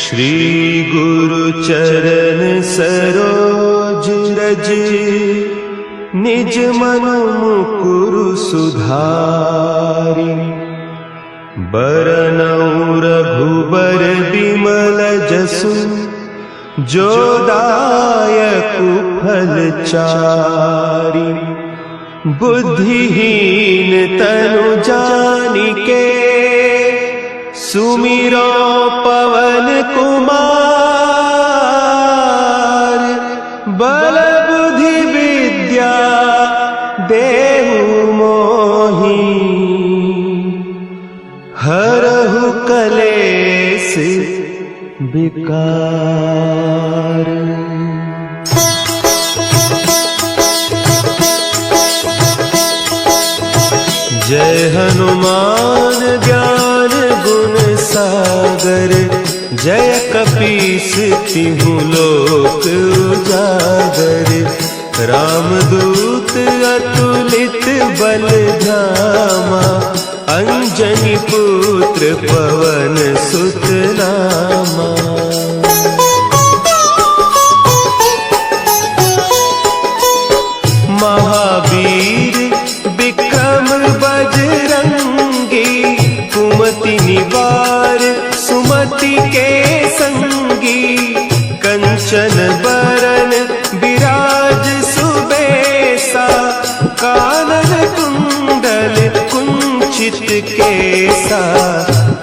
श्री गुरु चरण सरोज रज, निज मन मुकुरु सुधारि। बरनउँ रघुबर बिमल जसु, जो दायकु फल चारि। बुद्धिहीन तनु जानिके, सुमिरो पवन कुमार। बल बुद्धि विद्या देहु मोहि, हरहु कलेस विकार। जय हनुमान ज्ञान गुण सागर, जय कपीस तिहु लोक उजागर। रामदूत अतुलित बल धामा, अंजनी पुत्र पवन सुत नामा। महावीर विक्रम बजरंगी, कुमति निवार सुमति के संगी। कंचन बरन विराज सुबेसा, कानन कुंडल कुंचित केसा।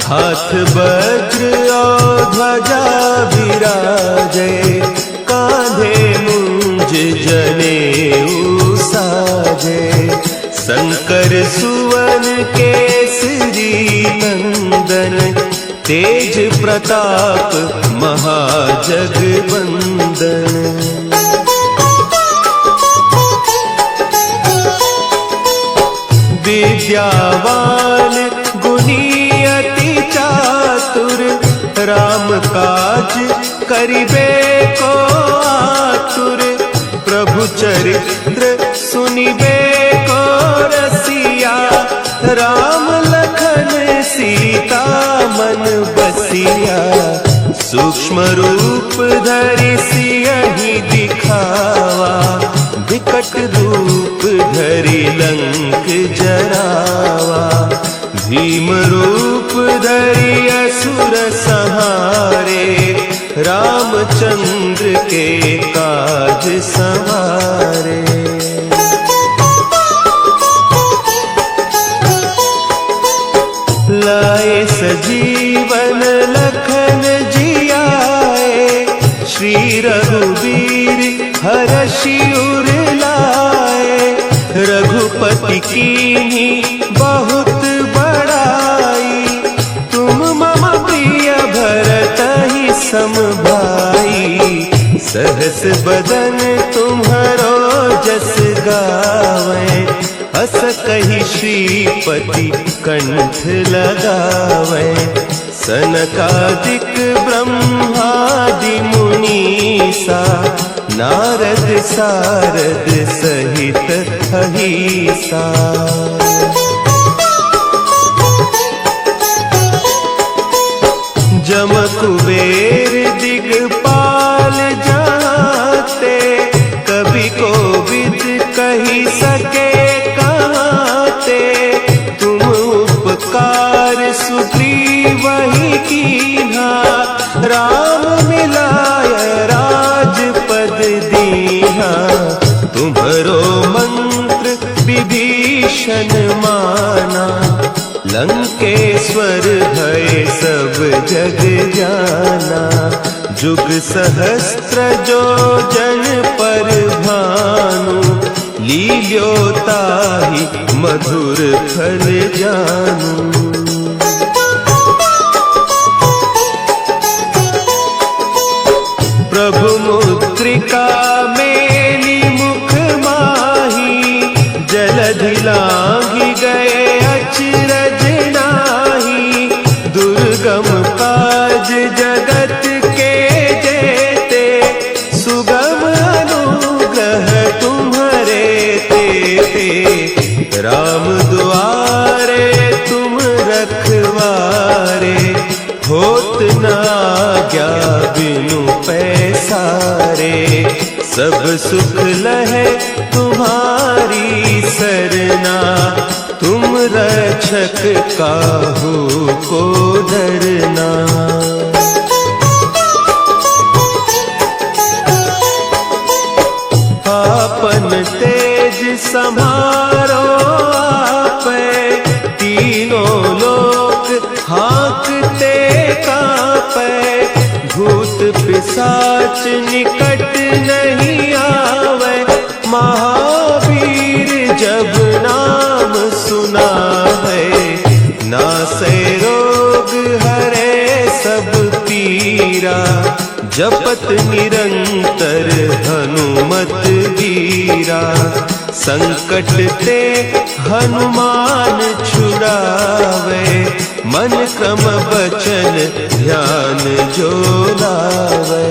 हाथ वज्र और ध्वजा विराजे, कांधे मुंज जनेऊ साजे। शंकर सुवन केसरी नंदन, तेज प्रताप महाजगवंदन। विद्यावान गुणी अति चातुर, राम काज करिबे को आतुर। प्रभु चरित्र सुनिबे को रसिया, राम लखन सीता मन बसिया। सूक्ष्म रूप धरि सियहि दिखावा, विकट रूप धरि लंक जरावा। भीम रूप धरि असुर संहारे, रामचंद्र के काज संवारे। लाए सजीवन लखन जियाए, श्री रघुवीर हरषि उर लाए। रघुपति कीन्ही बहुत बड़ाई, तुम मम प्रिय भरतहि सम भाई। सहस बदन तुम्हरो जस गावें, हस कहि श्रीपति कंठ लगावें। सनकादिक ब्रह्मादि मुनीसा, नारद सारद सहित अहीसा। जम कुबेर दिगपाल जाते, कवि कोविद कहि सके कहते। तुम उपकार सुग्रीवहि कीन्हा, राम मिलाय राजपद दीन्हा। तुम्हरो मंत्र विभीषण माना, लंकेश्वर भय सब जग जाना। जुग सहस्त्र जो जन पर भानु, लील्योताहि मधुर फल जानू। प्रभु मुद्रिका मेली मुख माही, जलधि लांघि गए अचरज नाही। दुर्गम काज जगत के जेते, सुगम अनुग्रह तुम्हरे तेते। राम दुआरे तुम रखवारे, होत न आज्ञा बिनु पैसारे। सब सुख लहे तुम्हारी सरना, तुम रक्षक काहू को डरना। आपन तेज समारो आपै, तीनों लोक हाँकते कांपै। भूत पिशाच निकट नहीं आवे, महावीर जब नाम सुनावे। नासै रोग हरे सब पीरा, जपत निरंतर हनुमत वीरा। संकट ते हनुमान छुड़ावे, मन क्रम बचन ध्यान जो लावे।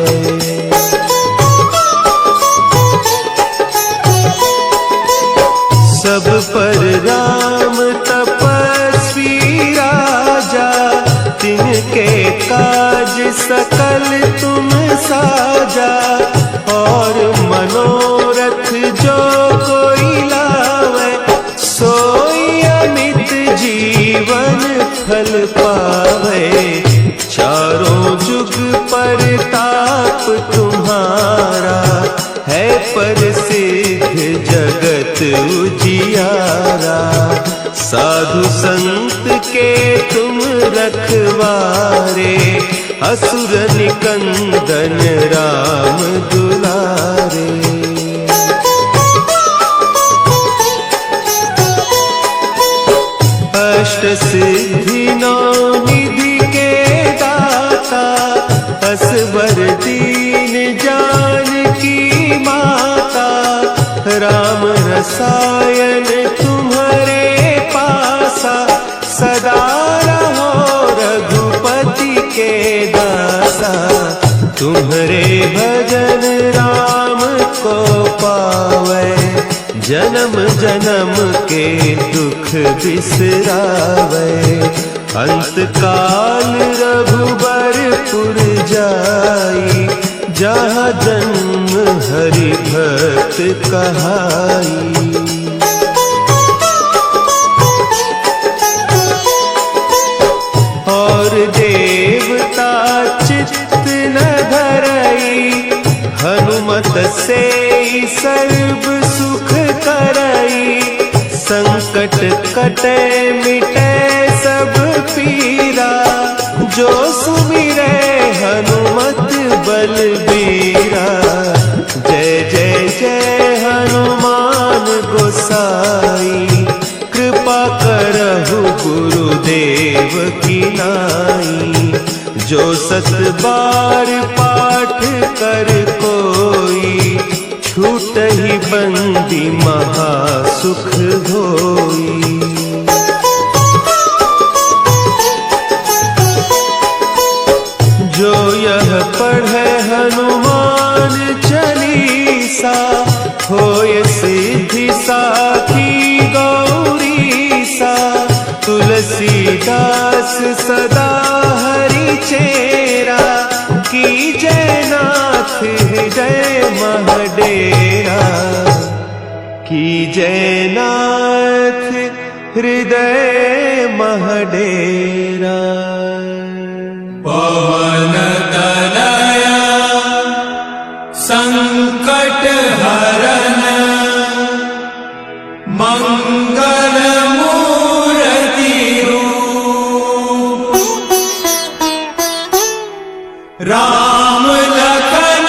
सब पर राम तपस्वी राजा, तिनके काज सकल तुम साजा। और मनोरथ जो कोई लावे, सोई अमित जीवन फल पावे। चारों जुग परताप तुम्हारा, है प्रसिद्ध जगत उजियारा। साधु संत के तुम रखवारे, असुर निकंदन राम दुलारे। अष्ट सिद्धि नौ निधि के दाता, असवर दीन जानकी माता। राम रसायन तुम्हारे पासा, सदा रहो रघुपति के दासा। तुम्हारे भजन राम को पावे, जन्म जन्म के दुख बिसरावे। अंत काल रघुबरपुर जाई, जहाँ जन्म हरि भक्त कहाई। और देवता चित्त न धरई, हनुमत से सर्व सुख करई। संकट कटे मिटे सब पीरा, जो सुमिरे हनुमत बलबीरा। जय जय जय हनुमान गोसाई, कृपा करहु गुरुदेव की नाई। जो सत बार पाठ कर कोई, छूट ही बंदी महा सुख होई। जो यह पढ़े हनुमान चालीसा, होय सिद्धि साखी गौरीसा। तुलसीदास सदा हरि चेरा, की जयनाथ हृदय महडेरा। की जयनाथ हृदय महडेरा। पवन तनया संकट हरन, मंगल मूर्ति रूप। राम लखन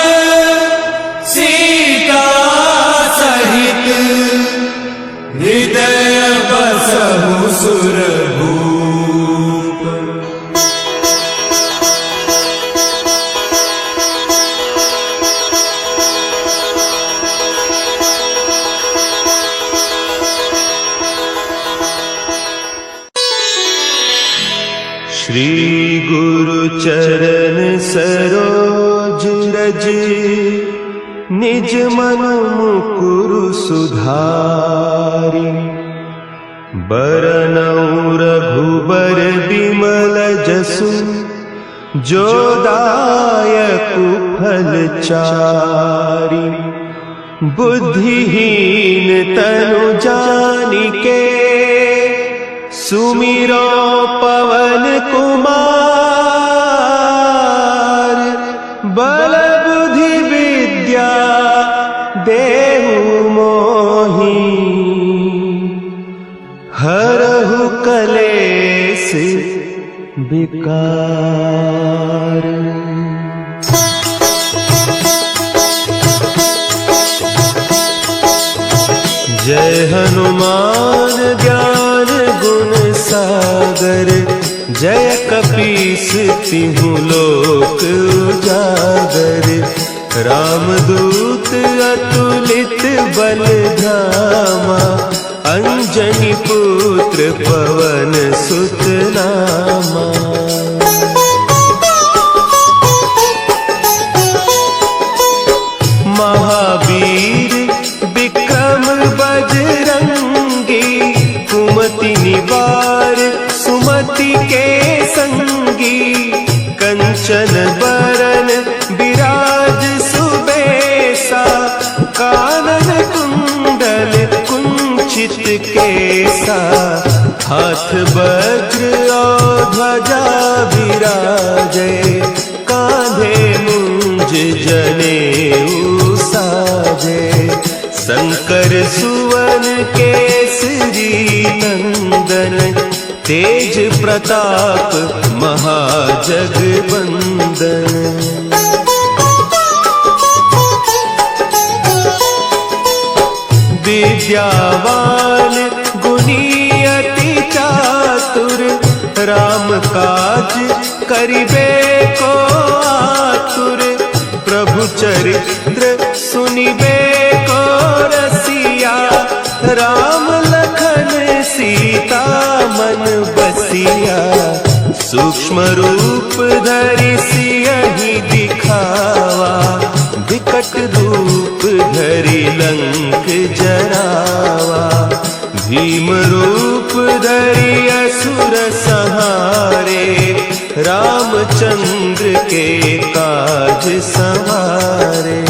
सीता सहित, हृदय बसहु सुरभूप। श्री गुरु चरण सरोज रज, निज मन मुकुरु सुधारि। बरनउँ रघुबर बिमल जसु, जो दायक फलचारी। बुद्धिहीन तनु जानिके सुमिरो पवन कुमार। बल बुद्धि विद्या देहु मोहि हरहु कलेस विकार। जय हनुमान ज्ञान गुण सागर। जय कपीस तिहु लोक उजागर। रामदूत अतुलित बल धामा। अंजनी पुत्र पवन सुत नामा। महावीर विक्रम बजरंगी। कुमति निवार सुमति के संगी। कंचन बरन विराज सुबेसा। कानन कुंडल कुंचित केसा। हाथ वज्र और ध्वजा विराजे। कांधे मुंज जनेऊ साजे। शंकर सुवन केसरी नंदन। तेज प्रताप महाजगवंदन। विद्यावान गुणी अति चातुर। राम काज करिबे को आतुर। प्रभु चरित्र सुनिबे को रसिया। राम लखन सीता मन बसिया। सूक्ष्म रूप धरि सियहि दिखावा। विकट रूप धरि लंक जरावा। भीम रूप धरि असुर संहारे। रामचंद्र के काज संवारे।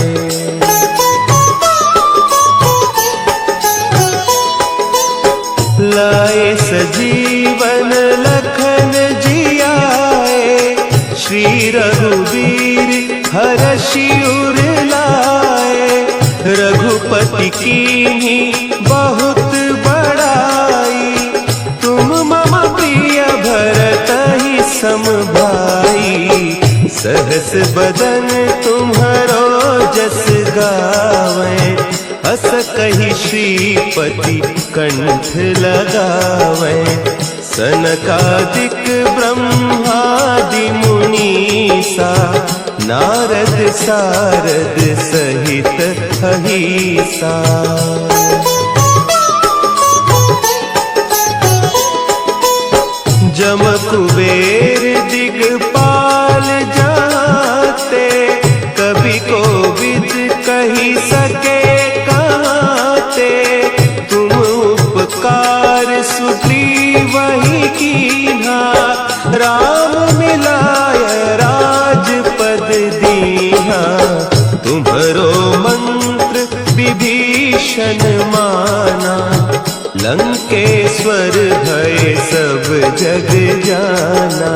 लाए सजीवन लखन जियाए। श्री रघुवीर हरषि उर लाए। रघुपति कीन्ही बहुत बड़ाई। तुम मम प्रिय भरतहि सम भाई। सहस बदन तुम्हरो जस गावें। हस कहि श्रीपति कंठ लगावें। सनकादिक ब्रह्मादि मुनीसा। नारद सारद सहित अहीसा। जम कुबेर दिगपाल जाते। कवि कोविद कही सके कहते। तुम उपकार सुग्रीवहि कीन्हा। राम मिलाय राजपद दीन्हा। तुम्हरो मंत्र विभीषण माना। लंकेश्वर भय सब जग जाना।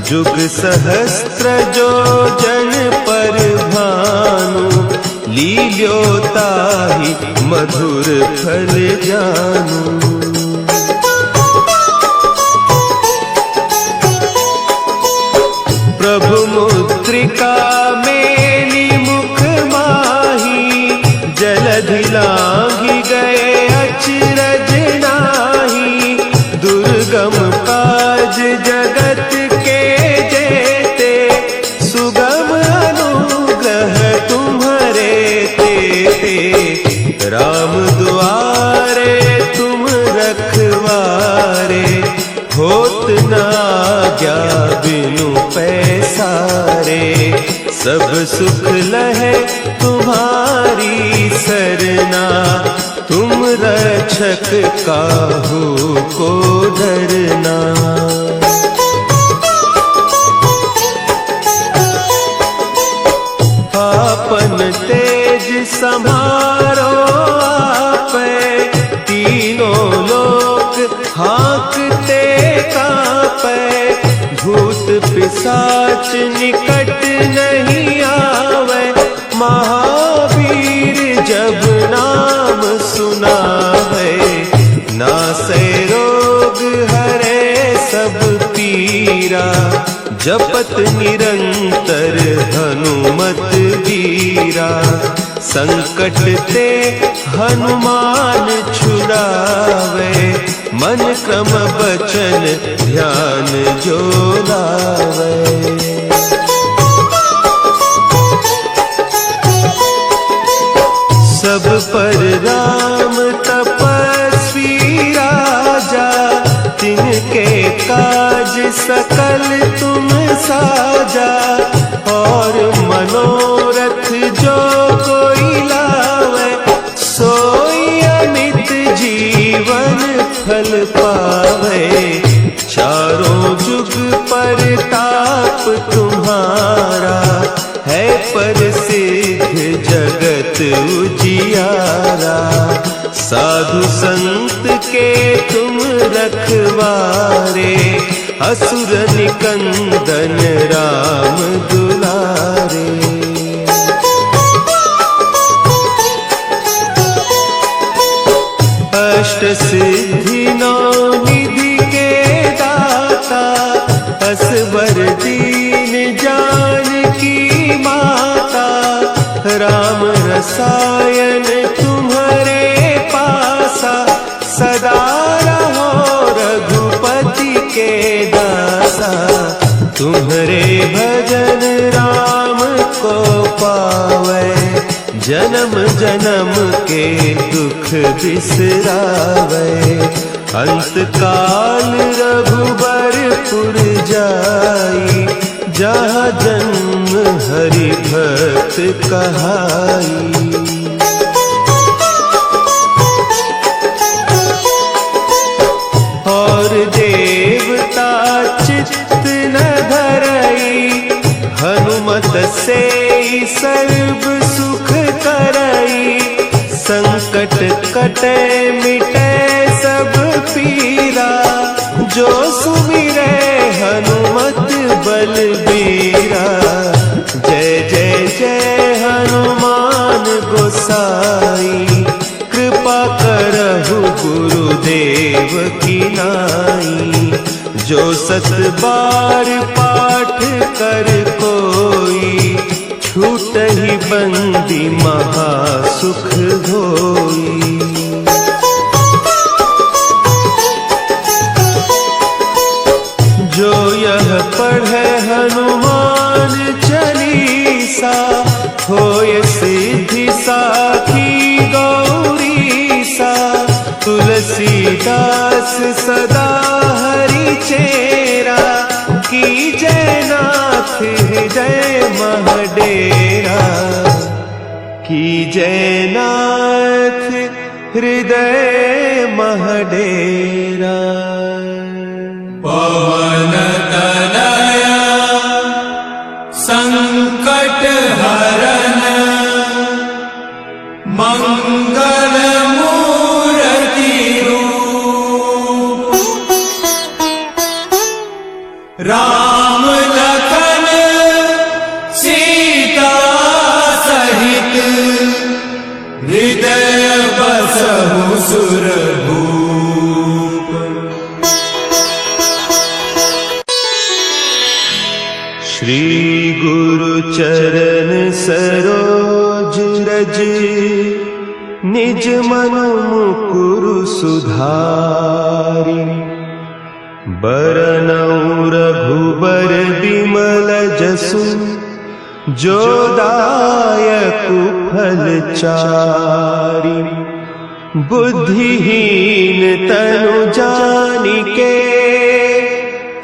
जुग सहस्त्र जो जन पर भानु। लील्योताहि मधुर फल जानू। प्रभु मुद्रिका मेली मुख माही। जलधि लांघि गए अचरज नाही। दुर्गम काज जगत के जेते। सुगम अनुग्रह तुम्हरे तेते। राम दुआरे तुम रखवारे। होत न आज्ञा बिनु पैसारे। सब सुख लहे तुम्हारी सरना। तुम रक्षक काहू को डरना। सम्हारो आपे, तीनों लोक हाँकते कांपे, भूत पिशाच निकट नहीं आवे, महावीर जब नाम सुनावे, नासे रोग हरे सब पीरा, जपत निरंतर हनुमत वीरा, संकट ते हनुमान छुड़ावे, मन क्रम बचन ध्यान जो लावे। सब पर राम तपस्वी राजा, तिनके काज सकल तुम साजा, और मनोरथ जो कोई लावे, सोई अमित जीवन फल पावे, चारों जुग परताप तुम्हारा, है प्रसिद्ध जगत उजियारा, साधु संत के तुम रखवारे, असुर निकंदन राम दुलारे। अष्ट सिद्धि नौ निधि के दाता, असवर दीन जानकी माता, राम रसायन तुम्हारे पासा, सदा रहो रघुपति के दासा, तुम्हारे भजन राम को पावे, जन्म जन्म के दुख बिसरावे, अंत काल रघुबरपुर जाई, जहाँ जन्म हरि भक्त कहाई। और देवता चित्त न धरई, हनुमत से सर्व सुख करई, संकट कटे मिटे सब पीरा, जो सुमिरे हनुमत बलबीरा, जय जय जय हनुमान गोसाई, कृपा करहु गुरुदेव की नाई, जो सत बार पाठ कर कोई, छूटहि बंदी महासुख होई। जो यह पढ़े हनुमान चालीसा, होय सिद्धि साखी गौरीसा, तुलसीदास सदा हरि चेरा, की जय नाथ हृदय महडेरा, की जय नाथ हृदय महडेरा। पवन तनया संकट हरन, मंगल मूर्ति रूप, राम लखन सीता सहित, हृदय बसहु सुरभूप। श्री गुरु चरण सरोज रज, निज मन मुकुरु सुधारि, बरनउँ रघुबर बिमल जसु, जो दायकु फल चारि, बुद्धिहीन तनु जानिके,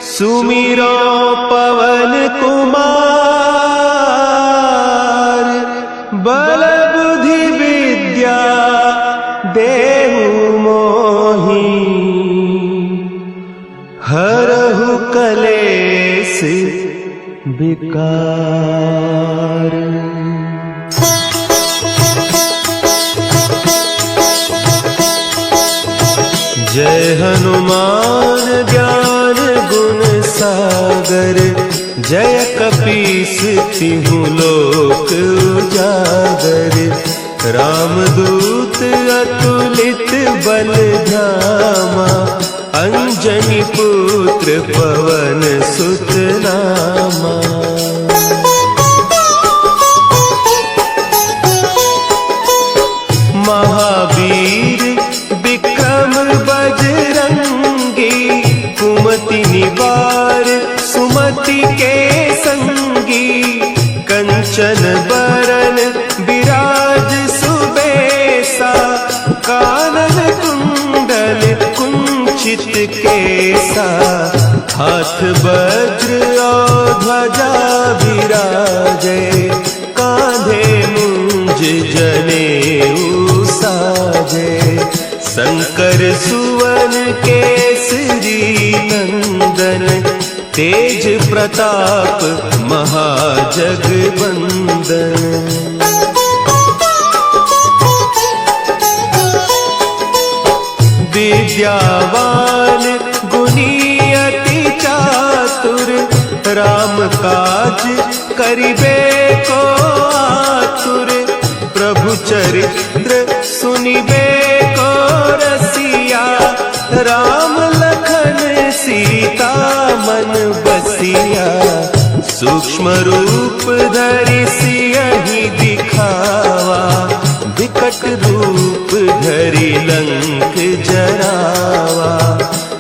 सुमिरो पवन कुमार, बल बुद्धि विद्या देहु मोहि, हरहु कलेस विकार। हनुमान ज्ञान गुण सागर, जय कपीस तिहु लोक उजागर। रामदूत अतुलित बल धामा, अंजनी पुत्र पवन सुत नामा। महावीर विक्रम बजरंगी, कुमति निवार सुमति के संगी। कंचन बरन विराज सुबेसा, कानन कुंडल कुंचित केसा। हाथ वज्र और ध्वजा विराजे, कांधे मुंज जनेऊ साजे। शंकर सुवन केसरी नंदन, तेज प्रताप महाजगवंदन। विद्यावान गुणी अति चातुर, राम काज करिबे को आतुर। प्रभु चरित्र सुनिबे को रसिया, राम लखन सीता मन बसिया। सूक्ष्म रूप धरि सियहि दिखावा, विकट रूप धरि लंक जरावा।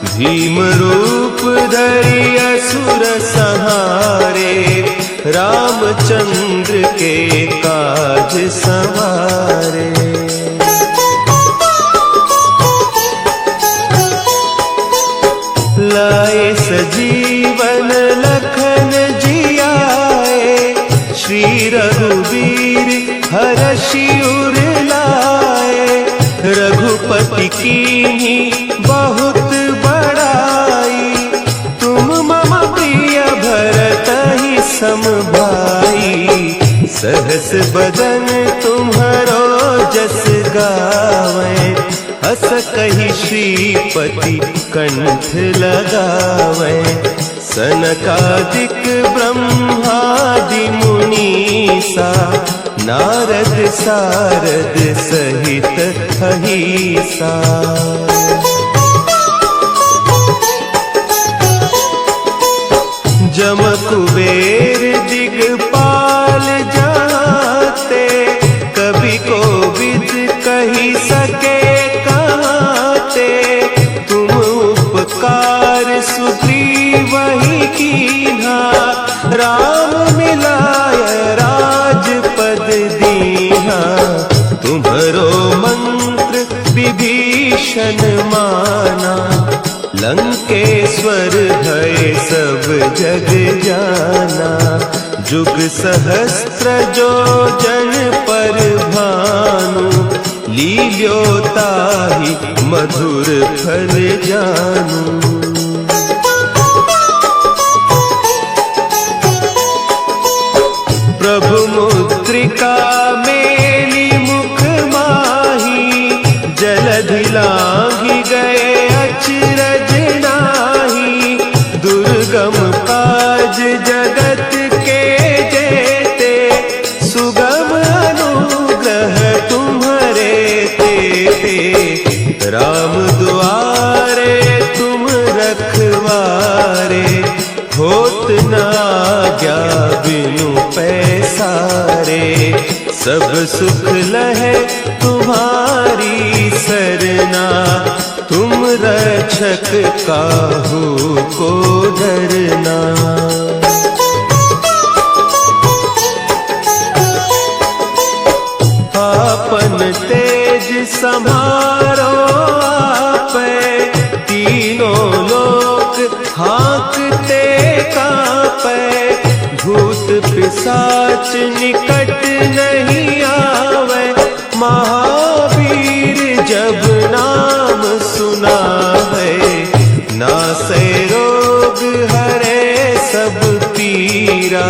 भीम रूप धरि असुर संहारे, रामचंद्र के काज संवारे। लाए सजीवन लखन जियाए, श्री रघुवीर हरषि उर लाए। रघुपति कीन्ही बहुत बड़ाई, तुम मम प्रिय भरतहि सम भाई। सहस बदन तुम्हरो जस गावें, हस कहि श्रीपति कंठ लगावें। सनकादिक ब्रह्मादि मुनीसा, नारद सारद सहित अहीसा। जम कुबेर दिगपाल जाते, कवि कोविद कही सके कहते। तुम उपकार सुग्रीवहि कीन्हा, राम मिलाय राजपद दीन्हा। तुम्हरो मंत्र विभीषण माना, लंकेश्वर भय सब जग जाना। जुग सहस्त्र जो जन पर भानु, लील्यो ताहि मधुर फल जानू। प्रभु मुद्रिका मेली मुख माही, जलधि लांघि गए अचरज नाही। दुर्गम काज जगत के जेते, सुगम अनुग्रह तुम्हरे तेते। राम दुआरे तुम रखवारे, होत न आज्ञा बिनु पैसारे। सब सुख लहे तुम्हारी सरना, तुम रक्षक काहू को डरना। आपन तेज समारो आपै, तीनों लोक हाँकते कांपै। भूत पिशाच निकट नहीं आवे, महावीर जब नाम सुना है। नासै रोग हरे सब पीरा,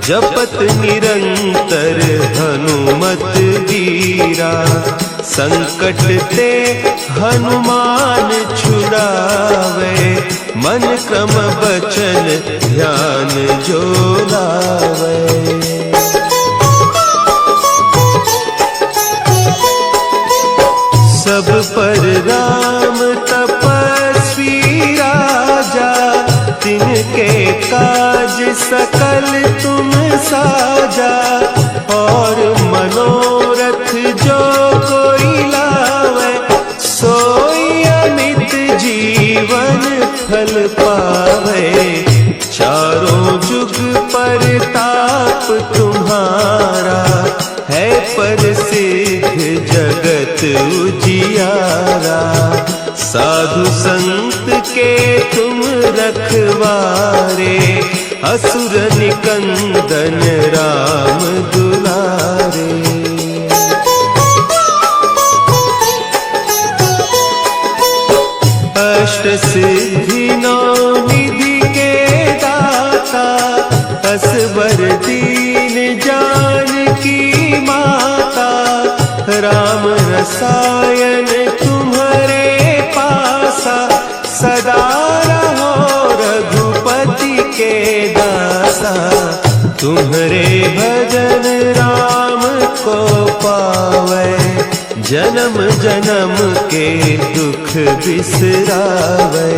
जपत निरंतर हनुमत वीरा। संकट ते हनुमान छुड़ावे, मन क्रम बचन ध्यान जो लावे। सब पर राम तपस्वी राजा, तिनके काज सकल तुम साजा। और मनोरथ जो कोई लावे, सोई अमित जीवन फल पावे। चारों जुग परताप तुम्हारा, है प्रसिद्ध जगत उजियारा। साधु संत के तुम रखवारे, असुर निकंदन राम दुलारे। अष्ट सिद्धि नौ निधि के दाता, असवर दीन जानकी माता। राम रसायन तुम्हारे पासा, सदा रहो रघुपति के दासा। तुम्हारे भजन राम को पावे, जन्म जन्म के दुख बिसरावे।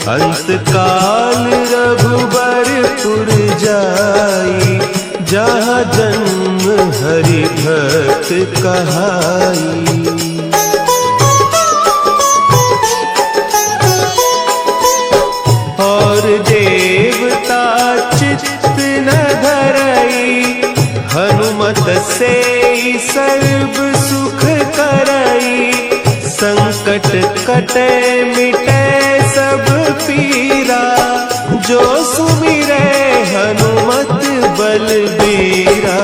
अंत काल रघुबरपुर जाई, जहाँ जन्म हरि भक्त कहाई। और देवता चित्त न धरई, हनुमत से सर्व सुख करई। संकट कटे मिटे सब पीरा, जो सुमिरे हनुमत बलबीरा।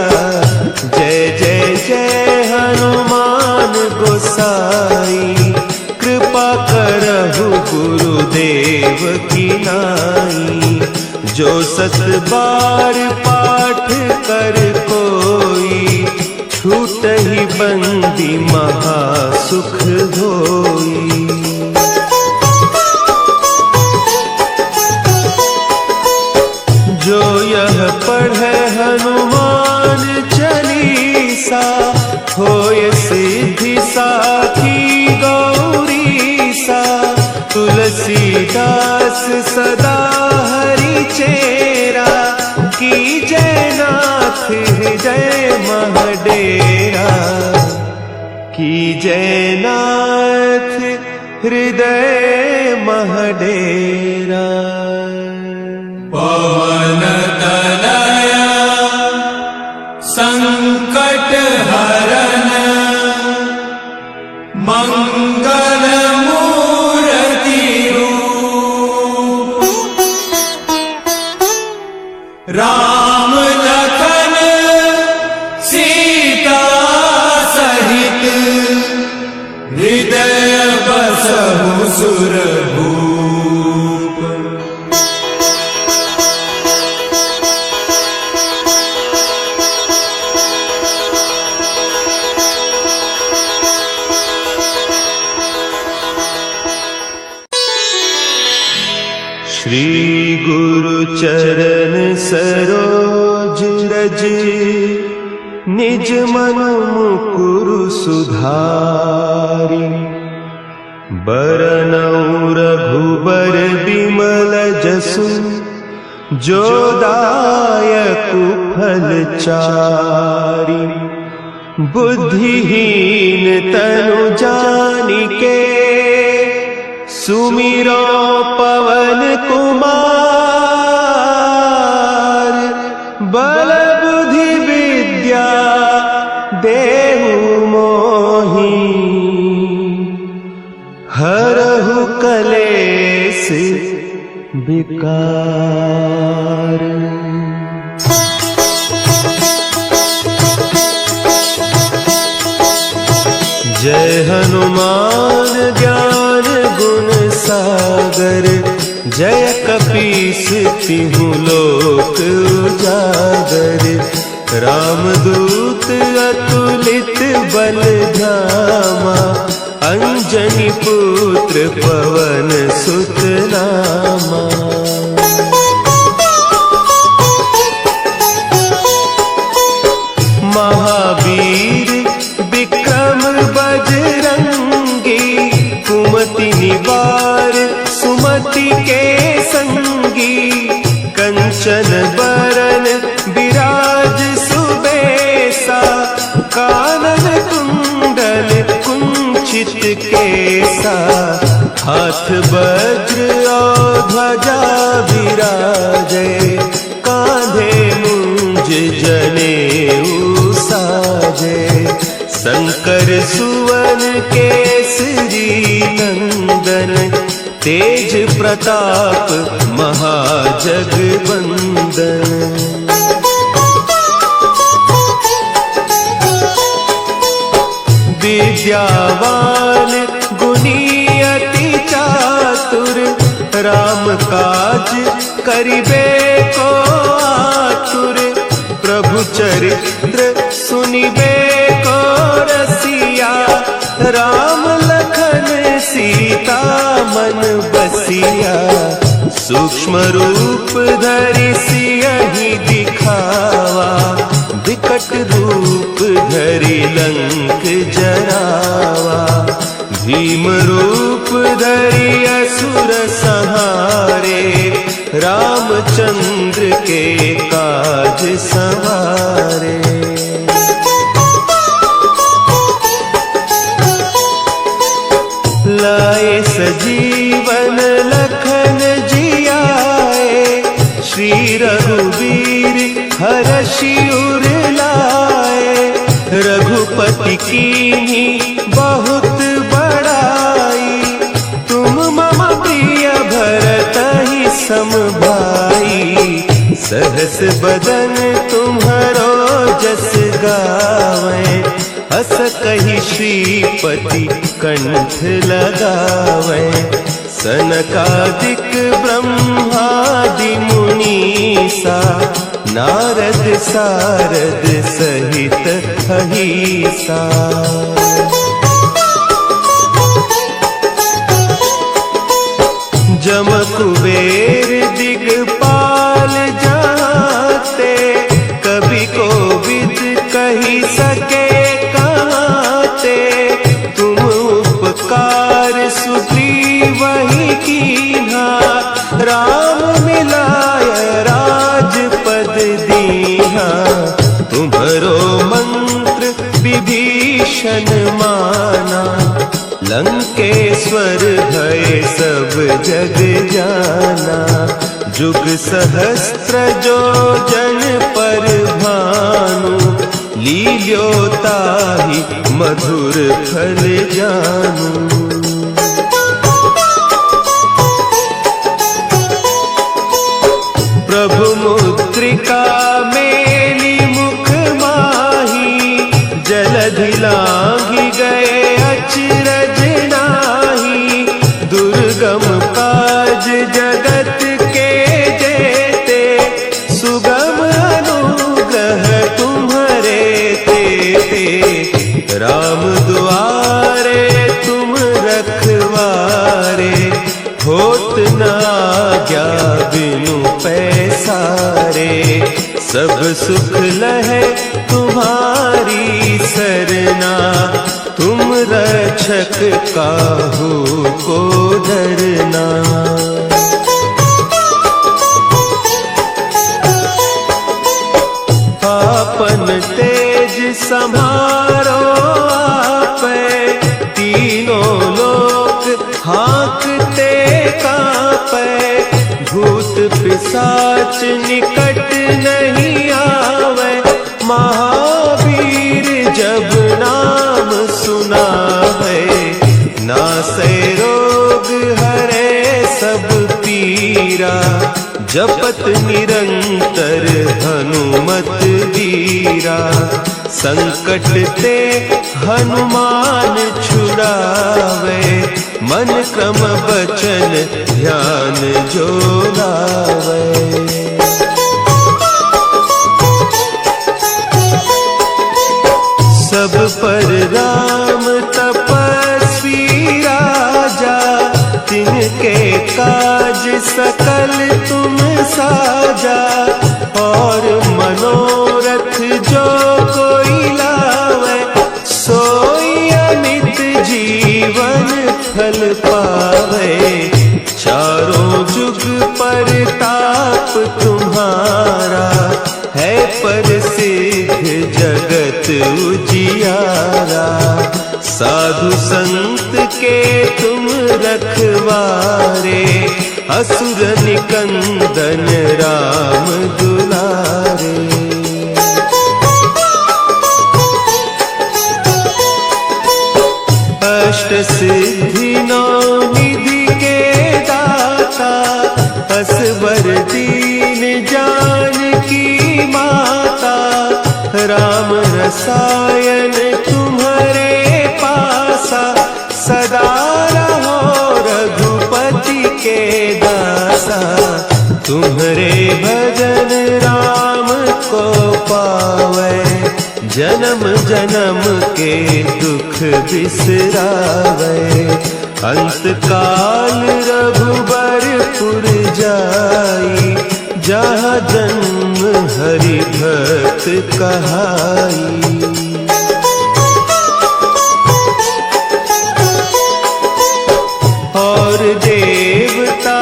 जय जय जय हनुमान गोसाई, कृपा करहु गुरुदेव की नाई। जो सत बार पाठ कर कोई, छूटहि बंदी महासुख होई। जो यह पढ़े हनुमान चालीसा, होय सिद्धि साखी गौरीसा। तुलसीदास सदा हरि चेरा, की जय नाथ हृदय महडेरा। की जय नाथ हृदय महडेरा। पवन तनया संकट हरन, मंगल मूर्ति रूप। राम लखन सीता सहित, हृदय बसहु सुरभूप। श्री गुरु चरण सरोज रज, निज मन मुकुरु सुधारि। बरनउँ रघुबर बिमल जसु, जो दायकु फल चारि। बुद्धिहीन तनु जानिके, सुमिरो पवन कुमार। बल बुद्धि विद्या देहु मोहि, हरहु कलेस विकार। जय हनुमान ज्ञान गुण सागर, जय कपीस तिहु लोक उजागर। रामदूत अतुलित बल धामा, अंजनी पुत्र पवन सुत नामा। महावीर विक्रम बजरंगी, कुमति निवार सुमति के संगी। कंचन बरन विराज सुबेसा, कानन कुंडल कुंचित केसा। हाथ वज्र और ध्वजा विराजे, कांधे मुंज जनेऊ साजे। शंकर सुवन केसरी नंदन, तेज प्रताप महाजगवंदन। विद्यावान गुणी अति चातुर, राम काज करिबे को आतुर। प्रभु चरित्र सुनिबे को रसिया, राम लखन सीता मन बसिया। सूक्ष्म रूप धरि सियहि दिखावा, विकट रूप धरि लंक जरावा। भीम रूप धरि असुर संहारे, रामचंद्र के काज संवारे। लाए सजीवन लखन जियाए, श्री रघुवीर हरषि उर लाए। रघुपति कीन्ही बहुत बड़ाई, तुम मम प्रिय भरतहि सम भाई। सहस बदन तुम्हरो जस गावें, हस कहि श्रीपति कंठ लगावें। सनकादिक ब्रह्मादि मुनीसा, नारद सारद सहित अहीसा। जम कुबेर दिगपाल जाते, कवि कोविद कही सके कहते। तुम उपकार सुग्रीवहि कीन्हा, राम मिलाय राजपद दीन्हा। तुम्हरो मंत्र विभीषण माना, लंकेश्वर भय सब जग जाना। जुग सहस्त्र जो जन पर भानु, लील्योताहि मधुर फल जानू। प्रभु मुद्रिका मेली मुख माही, जलधि लांघि गए अचरज नाही। दुर्गम काज जगत के जेते, सुगम अनुग्रह तुम्हरे तेते। राम दुआरे तुम रखवारे, होत न आज्ञा बिनु पैसारे। सब सुख लहे तुम्हारी सरना, तुम रक्षक काहू को डरना। आपन तेज समारो आपे, तीनों लोक हाँकते कांपे। भूत पिशाच निकट नहीं आवे, महावीर जब नाम सुनावे। नासै रोग हरे सब पीरा, जपत निरंतर हनुमत वीरा। संकट ते हनुमान छुड़ावे, मन क्रम बचन ध्यान जो लावे। पर राम तपस्वी राजा, तिनके काज सकल तुम साजा। और मनोरथ जो कोई लावे, सोई अमित जीवन फल पावे। चारों जुग पर ताप तुम्हारा, है प्रसिद्ध जगत उजियारा। साधु संत के तुम रखवारे, असुर निकंदन राम दुलारे। अष्ट सिद्धि नौ निधि के दाता, असवर दीन जानकी माता। राम रसायन तुम्हारे पासा, सदा रहो रघुपति के दासा। तुम्हारे भजन राम को पावे, जन्म जन्म के दुख बिसरावे। अंत काल रघुबरपुर जाई, जहाँ जन्म हरि भक्त कहाई। और देवता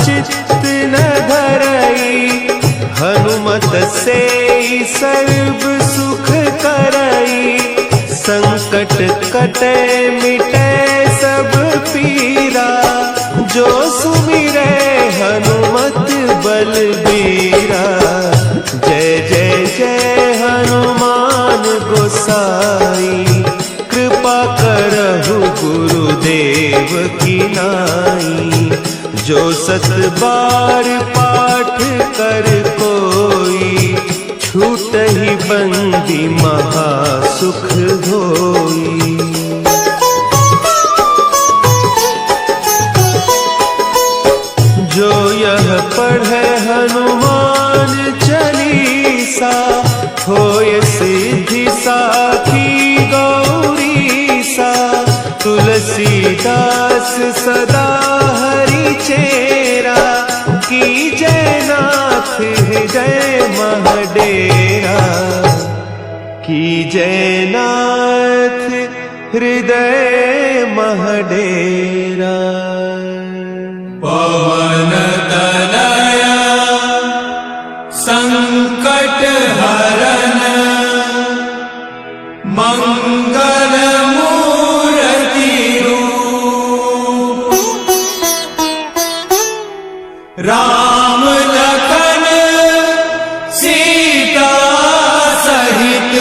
चित्त न धरई, हनुमत से सर्व सुख करई। संकट कटे मिटे सब पीरा, जो सुमिरे हनुमत बलबीरा। जय जय जय हनुमान गोसाई, कृपा करहु गुरुदेव की नाई। जो सत बार पाठ कर कोई, छूटहि बंदी महा सुख होई। जो यह पढ़े हनुमान चालीसा, होय सिद्धि साखी गौरीसा। तुलसीदास सदा हरि चेरा, की जय नाथ हृदय महडेरा। की जय नाथ हृदय महडेरा। पवन तनया संकट हरन, मंगल मूर्ति रूप। राम लखन सीता सहित,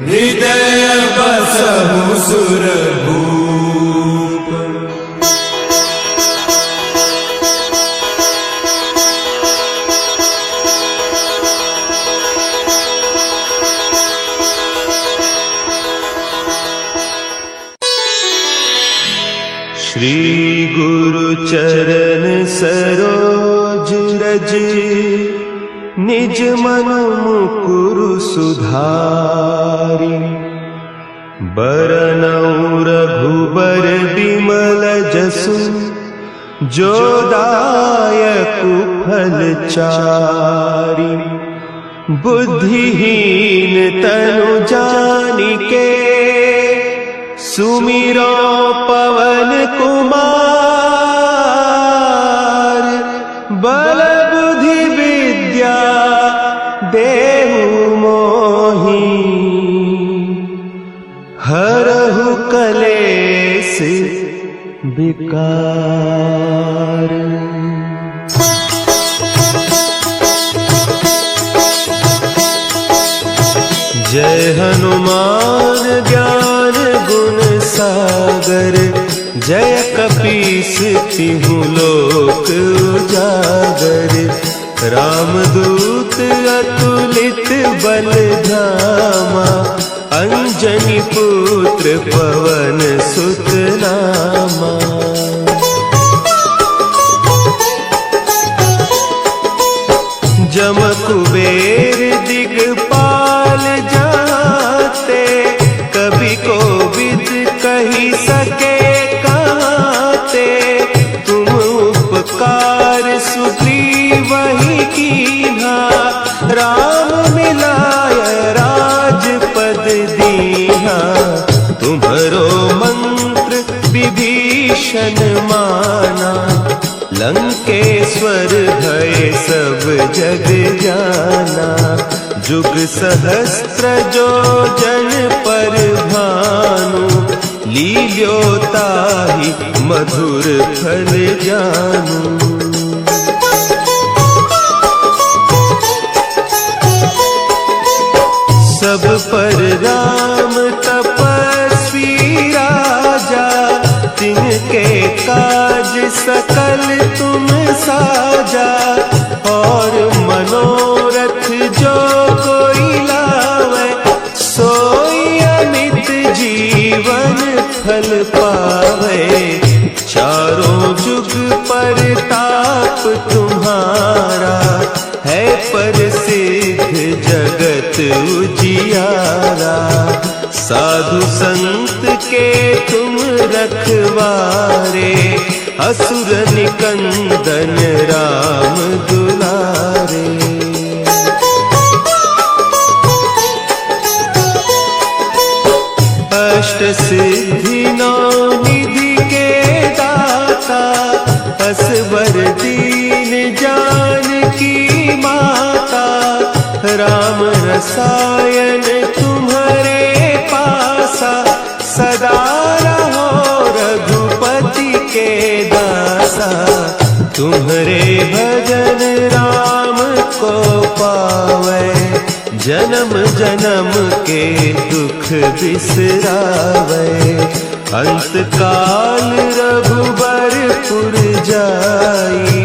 हृदय बसहु सुरभूप। श्री गुरु चरण सरोज रज, निज मन मुकुरु सुधारि। बरनउँ रघुबर बिमल जसु, जो दायकु फल चारि। बुद्धिहीन तनु जानिके, सुमिरो पवन कुमार। बल बुद्धि विद्या देहु मोहि, हरहु कलेस विकार। जय हनुमान ज्ञान गुण सागर, जय कपीस तिहु लोक उजागर। रामदूत अतुलित बल धामा, अंजनी पुत्र पवन सुत नामा। जम कुबेर दिगपाल जाते, जग जाना। जुग सहस्त्र जो जन पर भानु, लील्योताहि मधुर फल जानू। सब पर राम तपस्वी राजा, तिनके काज सकल तुम साजा। और मनोरथ जो कोई लावे, सोई अमित जीवन फल पावे। चारों जुग पर ताप तुम्हारा, है प्रसिद्ध जगत उजियारा। साधु संत के तुम रखवारे, असुर निकंदन राम दुलारे। अष्ट सिद्धि नौ निधि के दाता, असवर दीन जानकी माता। राम रसायन तुम्हारे पासा, सदा रहो रघुपति के दासा। तुम्हारे भजन राम को पावे, जन्म जन्म के दुख बिसरावे। अंत काल रघुबरपुर जाई,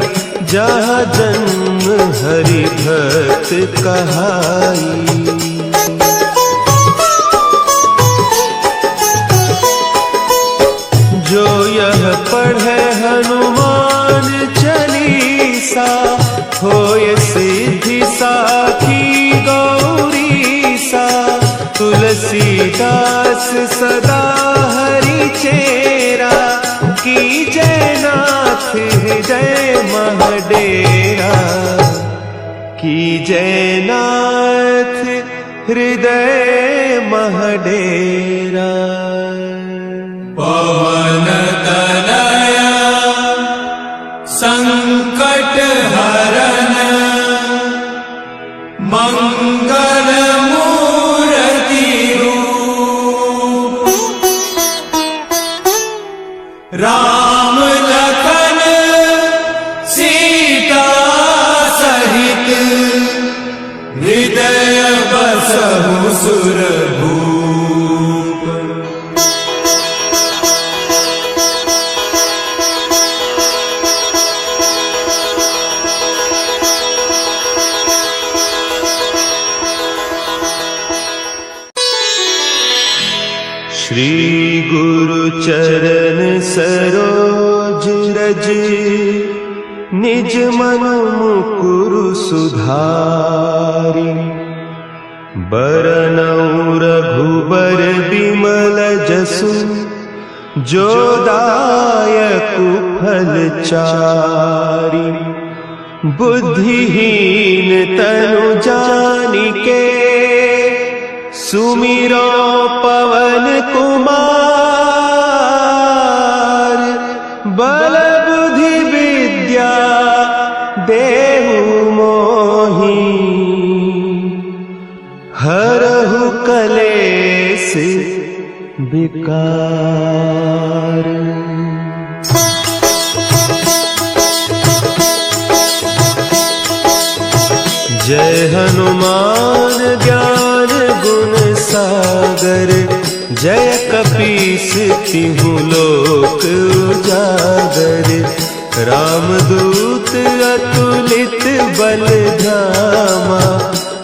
जहाँ जन्म हरि भक्त कहाई। जो यह पढ़े हनुमान चालीसा, होय सिद्धि साखी गौरीसा। तुलसीदास सदा हरि चेरा, की जयनाथ हृदय महडेरा। की जयनाथ हृदय महडेरा। पवन तनया संकट हरन, मंगल मूर्ति रूप। राम लखन सीता सहित, हृदय बसहु सुरभूप। श्री गुरु चरण सरोज रज, निज मन मुकुरु सुधारि। बरनउँ रघुबर बिमल जसु, जो दायकु फल चारि। बुद्धिहीन तनु जानिके, सुमिरो पवन कुमार। बल बुद्धि विद्या देहु मोहि, हरहु कलेस विकार। जय हनुमान ज्ञान गुण सागर, जय कपीस तिहु लोक उजागर। रामदूत अतुलित बल धामा,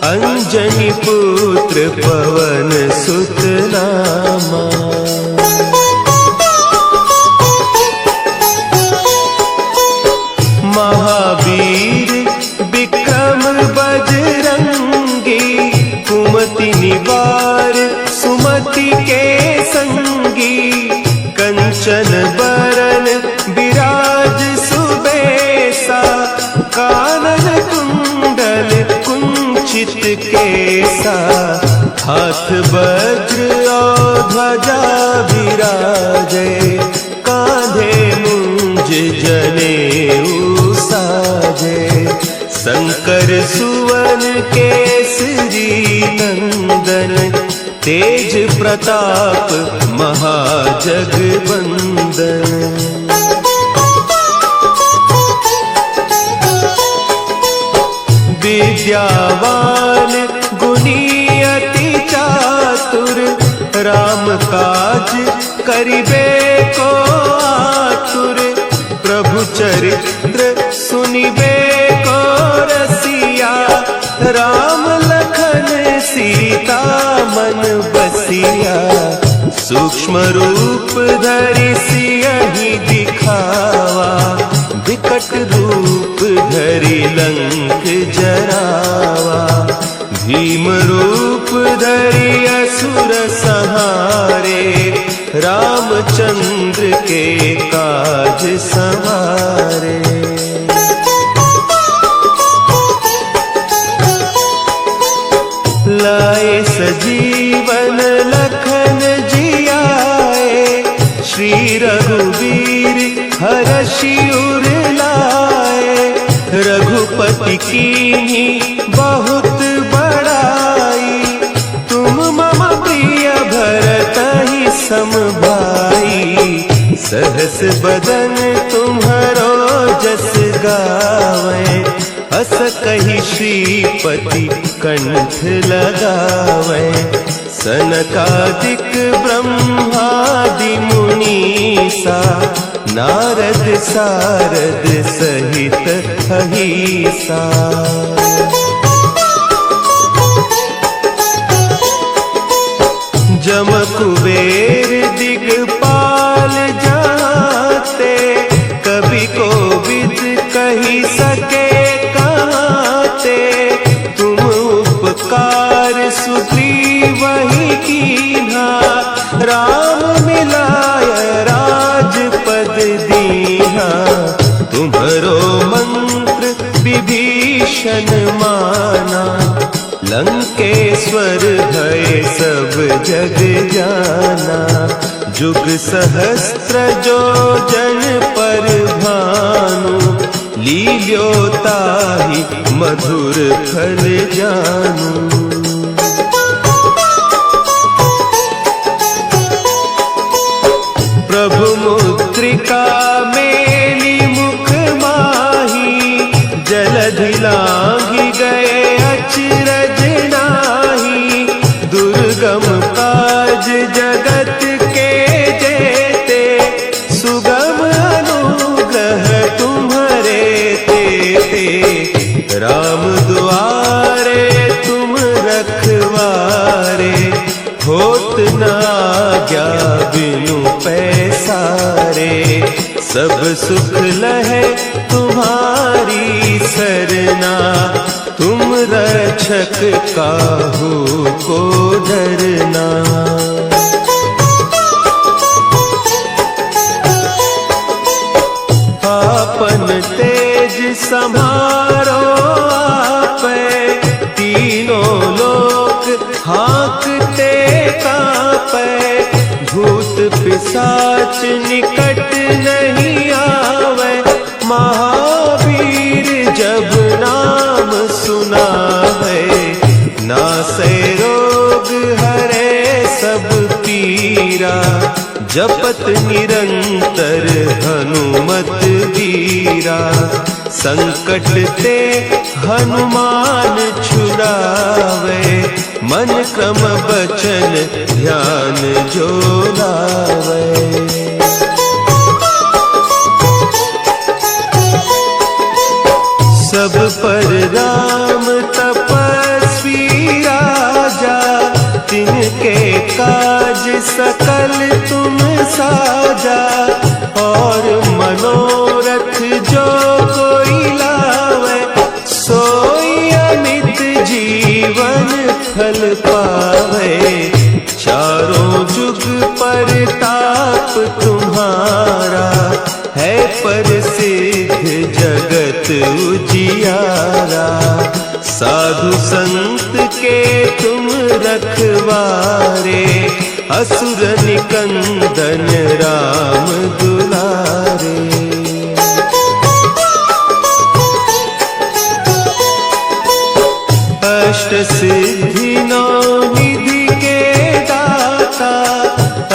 अंजनी पुत्र पवन सुत नामा। महावीर विक्रम बजरंगी, कुमति निवार सुमति के संगी। कंचन बरन विराज सुबेसा, कानन कुंडल कुंचित केसा। हाथ वज्र और ध्वजा विराजे, कांधे मुंज जनेऊ साजे। शंकर सुवन केसरी नंदन, तेज प्रताप महाजगबंदन। विद्यावान गुणी अति चातुर, राम काज करिबे को आतुर। प्रभु चरित्र सुनिबे को रसिया, राम लखन सीता मन बसिया। सूक्ष्म रूप धरि सियहि दिखावा, विकट रूप धरि लंक जरावा। भीम रूप धरि असुर संहारे, रामचंद्र के काज संवारे। लाए सजीवन लखन जियाए, श्री रघुवीर हरषि उर लाए। रघुपति कीन्ही बहुत बड़ाई, तुम मम प्रिय भरतहि सम भाई। सहस बदन तुम्हरो जस गावे, अस कहि श्रीपति कंठ लगावे। सनकादिक ब्रह्मादि मुनीसा, नारद सारद सहित अहीसा। जम कुबेर दिगपाल जाते, कवि कोविद कही सके कहते। तुम उपकार सुग्रीवहि कीन्हा, राम मिलाय राजपद दीन्हा। तुम्हरो मंत्र विभीषण माना, लंकेश्वर भय सब जग जाना। जुग सहस्त्र जो जन पर भानु, लील्यो ताहि मधुर फल जानू। प्रभु मुद्रिका मेली मुख माही, जलधि लांघि गए अचरज नाही। दुर्गम काज जगत के जेते, सुगम अनुग्रह तुम्हरे तेते। राम दुआरे तुम रखवारे, होत न आज्ञा बिनु पैसारे। सब सुख लहे तुम्हारी सरना, तुम रक्षक काहू को डरना। आपन तेज समारो आपे, तीनों लोक हाँकते कांपे। भूत पिशाच निकट नहीं आवे, महावीर जब नाम सुनावे। नासै रोग हरे सब पीरा, जपत निरंतर हनुमत वीरा। संकट ते हनुमान छुड़ावे, मन क्रम बचन ध्यान जो लावे। सब पर राम तपस्वी राजा, तिनके काज सकल तुम साजा। और मनोरथ जो कोई लावे, सोई अमित जीवन फल पावे। चारों जुग परताप तुम्हारा, है प्रसिद्ध जगत उजियारा। साधु संत के तुम रखवारे, असुर निकंदन राम दुलारे। अष्ट सिद्धि नौ निधि के दाता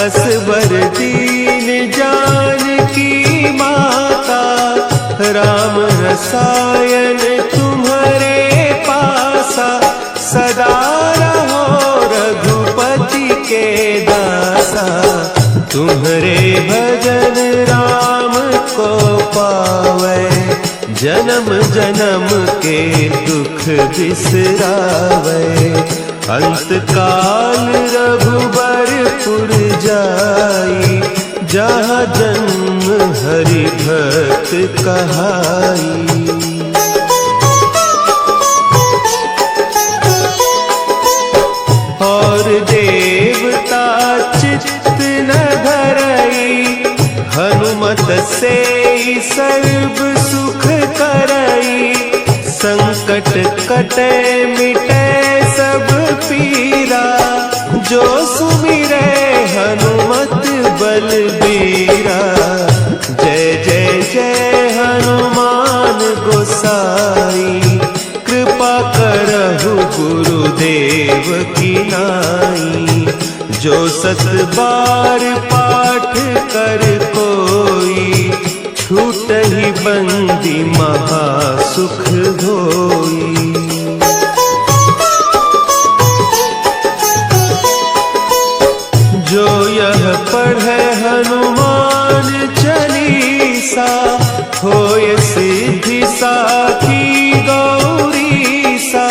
असबर दीन जानकी माता राम रसायन तुम्हारे पासा सदा रहो रघुपति के दासा तुम्हारे भजन राम को पावे जन्म जन्म के दुख बिसरावे अंत काल रघुबरपुर जाई जहाँ जन्म हरि भक्त कहाई। और देवता चित्त न धरई हनुमत से सर्व सुख करई संकट कटे मिटे सब पीरा जो सुमिरे हनुमत बलबीरा। जय जय जय हनुमान गोसाई कृपा करहु गुरुदेव की नाई। जो सत बार पाठ कर कोई छूटहि बंदी महा सुख होई। जो यह पढ़े हनुमान चालीसा होय सिद्धि साखी गौरीसा।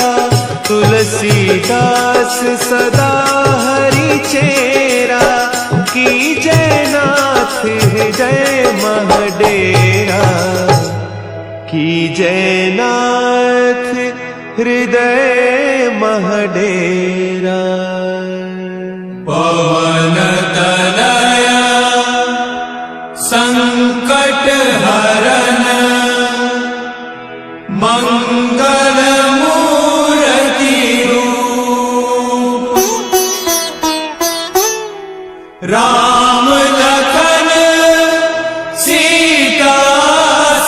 तुलसीदास सदा हरि चेरा की जयनाथ हृदय महडेरा की जयनाथ हृदय महडेरा। पवन तनया संकट हरन मंगल मूर्ति रूप। राम लखन सीता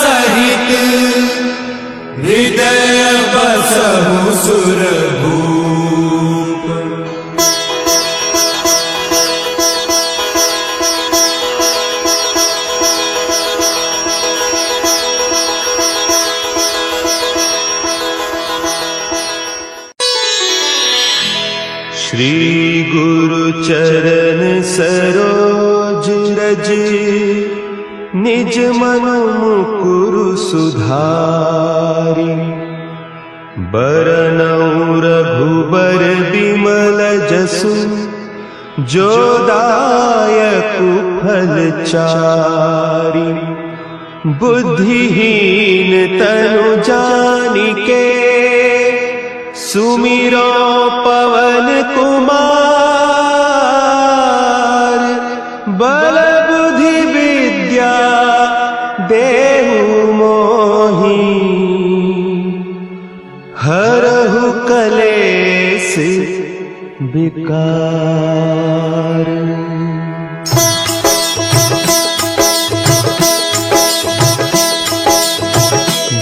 सहित हृदय बसहु सुरभूप। श्री गुरु चरण सरोज रज निज मनु मुकुरु सुधारि। बरनउँ रघुबर बिमल जसु जो दायकु फल चारि। बुद्धिहीन तनु जानिके सुमिरो पवन कुमार। बल बुद्धि विद्या देहु मोहि हरहु कलेस विकार।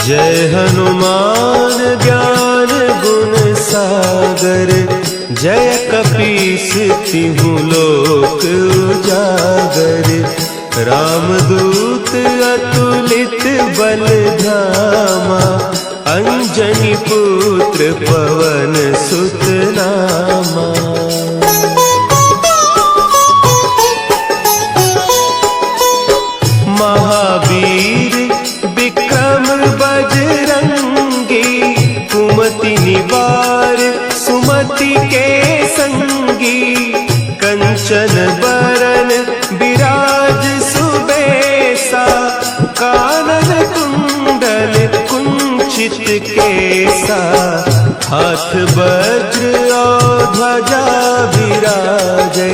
जय हनुमान ज्ञान गुण सागर जय कपीस तिहु लोक उजागर। रामदूत अतुलित बल धामा अंजनी पुत्र पवन सुत नामा। महावीर विक्रम बजरंगी कुमति निवार सुमति के संगी। कंचन बरन विराज सुबेसा कानन कुंडल कुंचित केसा। हाथ वज्र और ध्वजा विराजे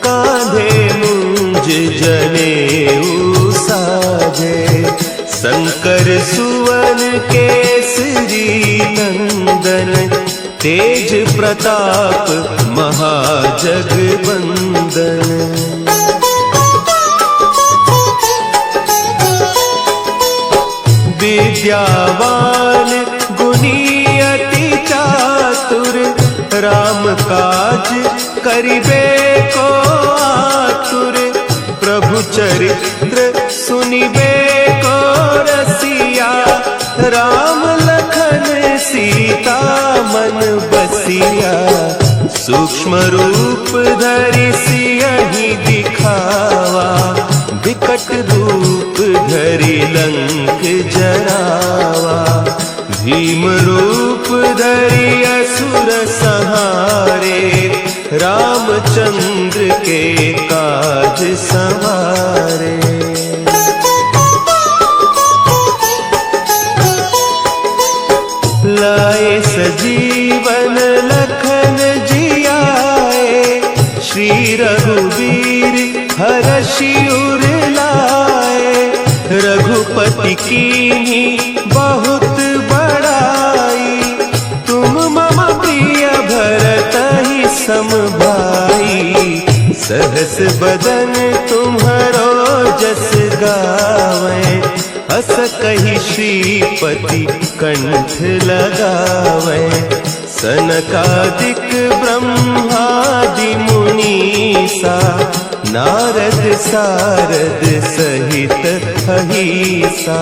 कांधे मुंज जनेऊ साजे। शंकर सुवन केसरी नंदन तेज प्रताप महाजगवंदन। विद्यावान गुणी अति चातुर राम काज करिबे को आतुर, प्रभु चरित्र सुनिबे को रसिया। राम लखन सीता मन बसिया, सूक्ष्म रूप धरि सियहि दिखावा। विकट रूप धरि लंक जरावा, भीम रूप धरि असुर संहारे। रामचंद्र के काज संवारे। लाए सजीवन लखन जियाए, श्री रघुवीर हरषि उर लाए। रघुपति कीन्ही बहुत बड़ाई, तुम मम प्रिय भरतहि सम भाई। सहस बदन तुम्हरो जस गावें, हस कहि श्रीपति कंठ लगावें। सनकादिक ब्रह्मादि मुनीसा, नारद सारद सहित अहिसा।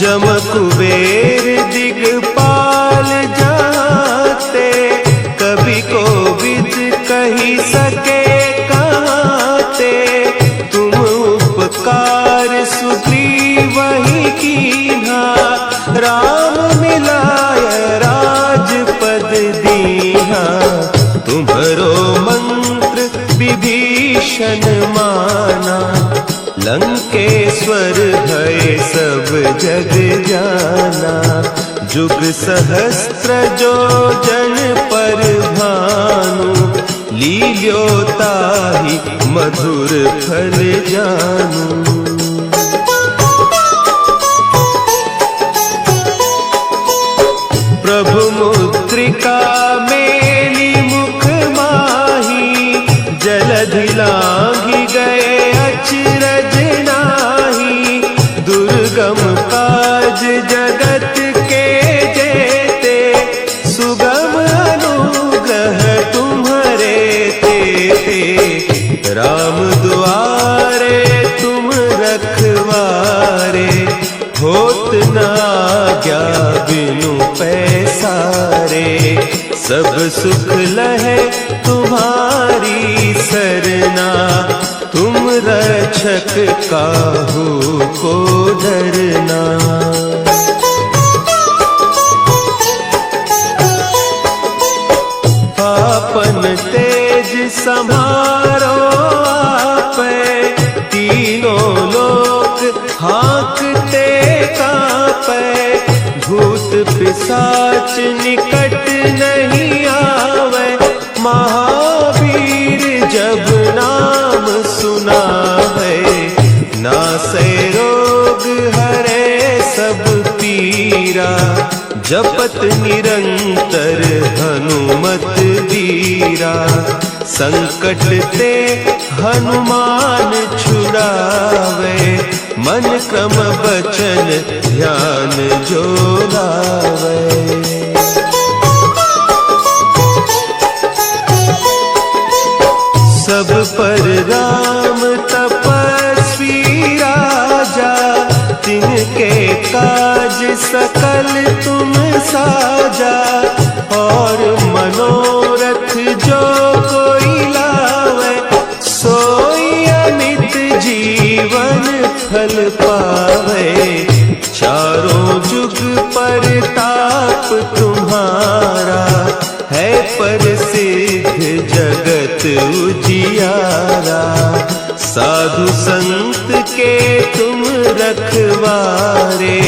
जम कुबेर दिगपाल जाते, कवि कोविद कहि सके कहते। तुम उपकार सुग्रीवहि कीन्हा, राम मिलाय राजपद दीन्हा। तुम्हरो मंत्र विभीषण माना, लंकेश्वर भय सब जग जाना। जुग सहस्त्र जो जन पर भानु, लील्यो ताहि मधुर फल जानू। प्रभु मुद्रिका मेली मुख माही, जलधि लांघि गए अचरज नाही। दुर्गम काज जगत के जेते, सुगम अनुग्रह तुम्हरे तेते। राम दुआरे तुम रखवारे, होत न आज्ञा बिनु पैसारे। सब सुख लहे तुम्हारी सरना, तुम रक्षक काहू को डरना। आपन तेज समारो आपै, तीनों लोक हाँकते कांपै। भूत पिशाच निकट नहीं आवे, महावीर जब नाम सुनावे। नासै रोग हरे सब पीरा, जपत निरंतर हनुमत वीरा। संकट ते हनुमान छुड़ावे, मन क्रम बचन ध्यान जो लावे। सब पर राम तपस्वी राजा, तिनके काज सकल तुम साजा। और मनोरथ जो कोई लावे, सोई अमित जीवन फल पावे। चारों जुग परताप तुम्हारा, है प्रसिद्ध जगत उजियारा। साधु संत के तुम रखवारे,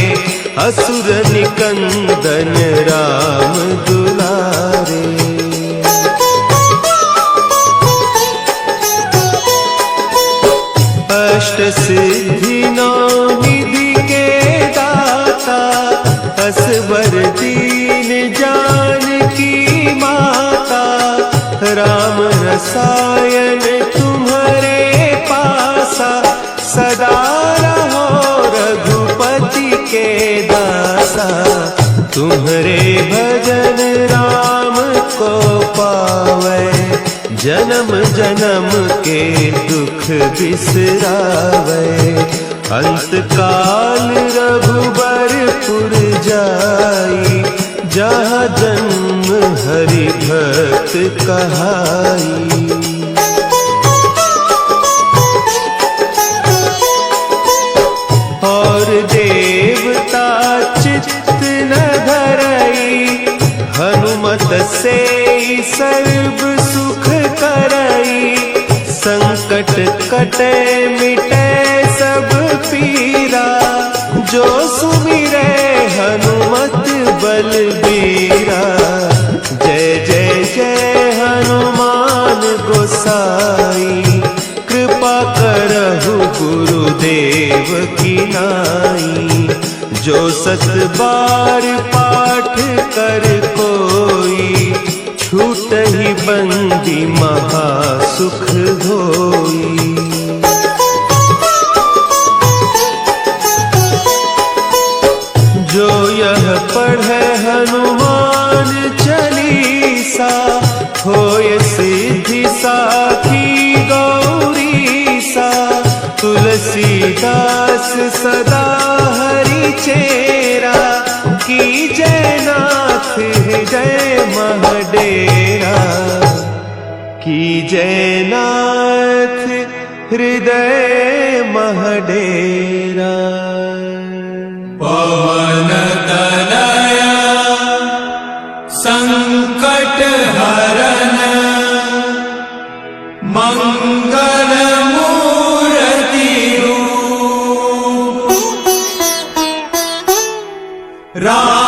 असुर निकंदन राम दुलारे। अष्ट सिद्धि नौ निधि के दाता, असवर दीन जानकी माता। राम रसायन तुम्हारे पासा, सदा रहो रघुपति के दासा। तुम्हारे भजन राम को पावे, जन्म जन्म के दुख बिसरावे। अंत काल रघुबरपुर जाई, जहाँ जन्म हरि भक्त कहाई। और देवता चित्त न धरई, हनुमत से सर्व सुख करई। संकट कटे मिटे सब पीरा, जो सुमिरे हनुमत बलबीरा। जय जय जय हनुमान गोसाई, कृपा करहु गुरुदेव की नाई। जो सत बार पाठ कर कोई, छूटहि बंदी महा सुख होई। जो यह पढ़े हनुमान चालीसा, होय सिद्धि साखी गौरीसा। तुलसीदास सदा हरि चेरा, की जय नाथ हृदय महडेरा। की जय नाथ हृदय महडेरा। पवन तनया संकट हरन, मंगल मूर्ति रूप। राम